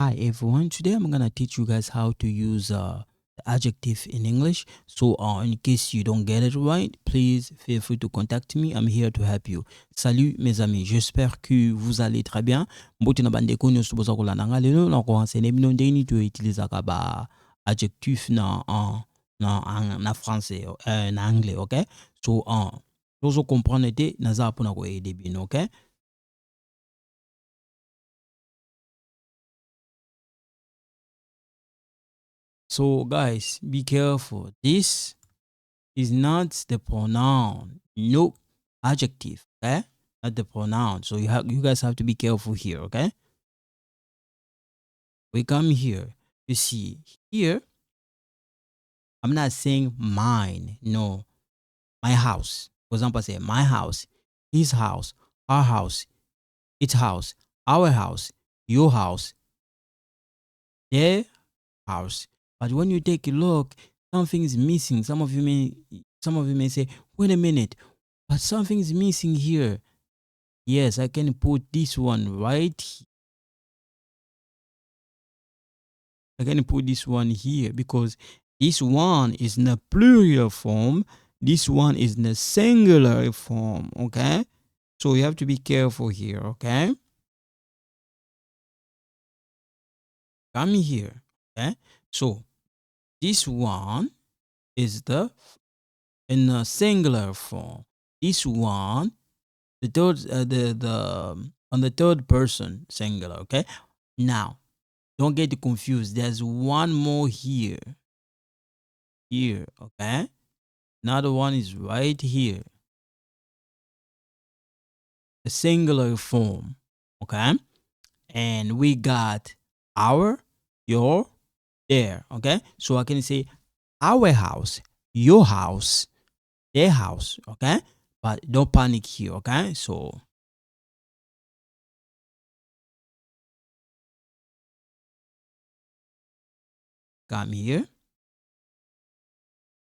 Hi everyone, today I'm gonna teach you guys how to use the adjective in English. So in case you don't get it right, please feel free to contact me. I'm here to help you. Salut mes amis, j'espère que vous allez très bien. Mbote na bandeko nyonso boza kolanda nga lelo na ko enseigner bino ndenge to utiliser ka ba adjectif na français na anglais, okay? So tozo comprendre te naza pona ko aider bino, okay? So guys, be careful. This is not the pronoun. Nope. Adjective. Okay? Not the pronoun. So you guys have to be careful here, okay? We come here. You see, here, I'm not saying mine. No. My house. For example, I say my house, his house, our house, its house, our house, your house, their house. But when you take a look, something is missing. Some of you may say, wait a minute, but something is missing here. Yes, I can put this one I can put this one here because this one is in a plural form. This one is in a singular form. Okay. So you have to be careful here. Okay. Come here. Okay. So this one is in a singular form. This one, the third, on the third person singular. Okay. Now, don't get confused. There's one more here. Here, okay? Another one is right here. The singular form, okay? And we got our, your, their, okay? So I can say our house, your house, their house, okay? But don't panic here, okay? So come here.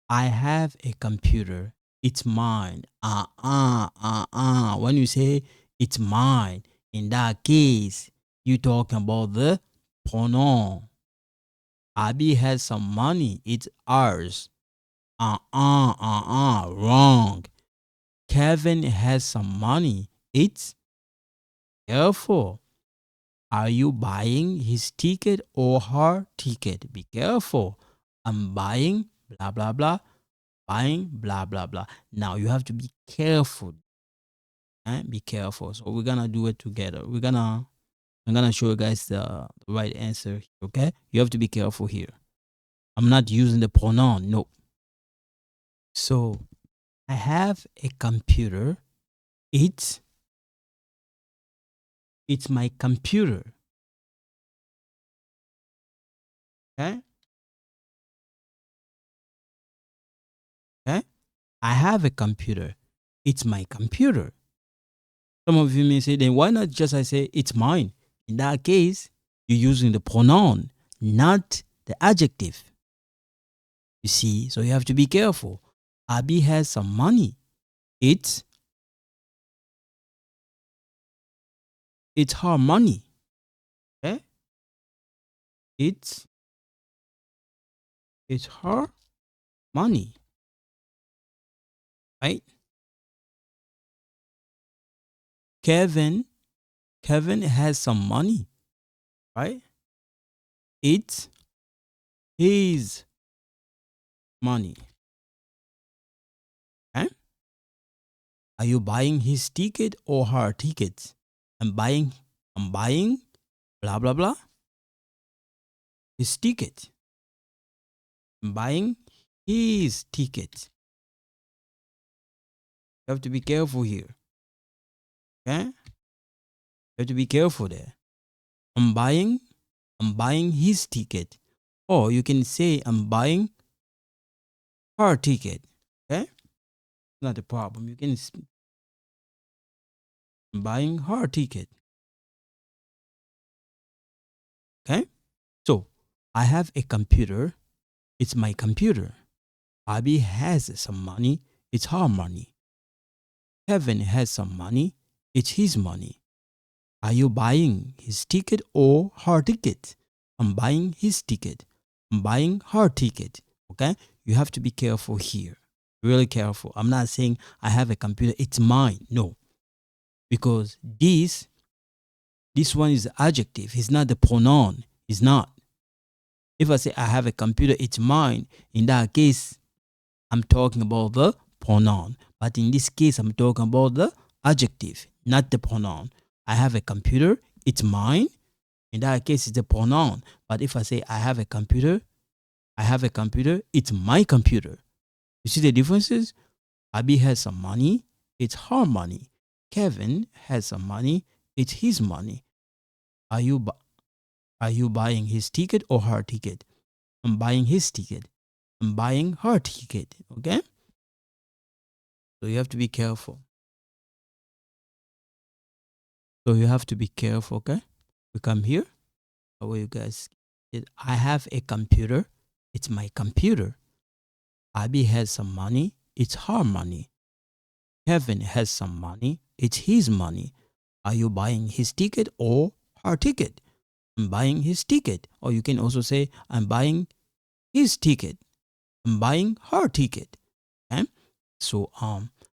I have a computer. It's mine. When you say it's mine, in that case, you're talking about the pronoun. Abby has some money. It's ours. Wrong. Kevin has some money. It's careful. Are you buying his ticket or her ticket? Be careful. I'm buying blah blah blah. Buying blah blah blah. Now you have to be careful. Be careful. So we're gonna do it together. I'm gonna show you guys the right answer. Okay? You have to be careful here. I'm not using the pronoun. No. So I have a computer. It's my computer. Okay? Okay? I have a computer. It's my computer. Some of you may say, then why not just I say it's mine? In that case, you're using the pronoun, not the adjective. You see, so you have to be careful. Abby has some money. It's her money. Okay? It's her money. Right? Kevin has some money. Right? It's his money. Okay? Are you buying his ticket or her ticket? I'm buying blah blah blah his ticket. I'm buying his ticket. You have to be careful here. Okay? You have to be careful there. I'm buying his ticket. Or you can say I'm buying her ticket. Okay? Not a problem. You can I'm buying her ticket. Okay? So I have a computer. It's my computer. Abby has some money. It's her money. Kevin has some money. It's his money. Are you buying his ticket or her ticket? I'm buying his ticket. I'm buying her ticket. Okay? You have to be careful here. Really careful. I'm not saying I have a computer, it's mine. No. Because this one is adjective. It's not the pronoun. It's not. If I say I have a computer, it's mine. In that case, I'm talking about the pronoun. But in this case, I'm talking about the adjective, not the pronoun. I have a computer, it's mine. In that case, it's the pronoun. But if I say I have a computer, it's my computer. You see the differences? Abby has some money, it's her money. Kevin has some money, it's his money. Are you buying his ticket or her ticket? I'm buying his ticket. I'm buying her ticket. Okay? So you have to be careful. Okay? We come here. How are you guys? I have a computer. It's my computer. Abby has some money. It's her money. Kevin has some money. It's his money. Are you buying his ticket or her ticket? I'm buying his ticket. Or you can also say, I'm buying his ticket. I'm buying her ticket. Okay? So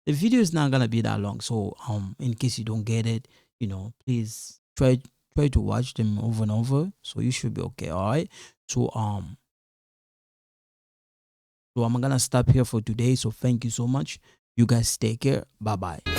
the video is not gonna be that long. So in case you don't get it, please try to watch them over and over. So you should be okay. All right. So I'm gonna stop here for today. So thank you so much. You guys take care. Bye bye.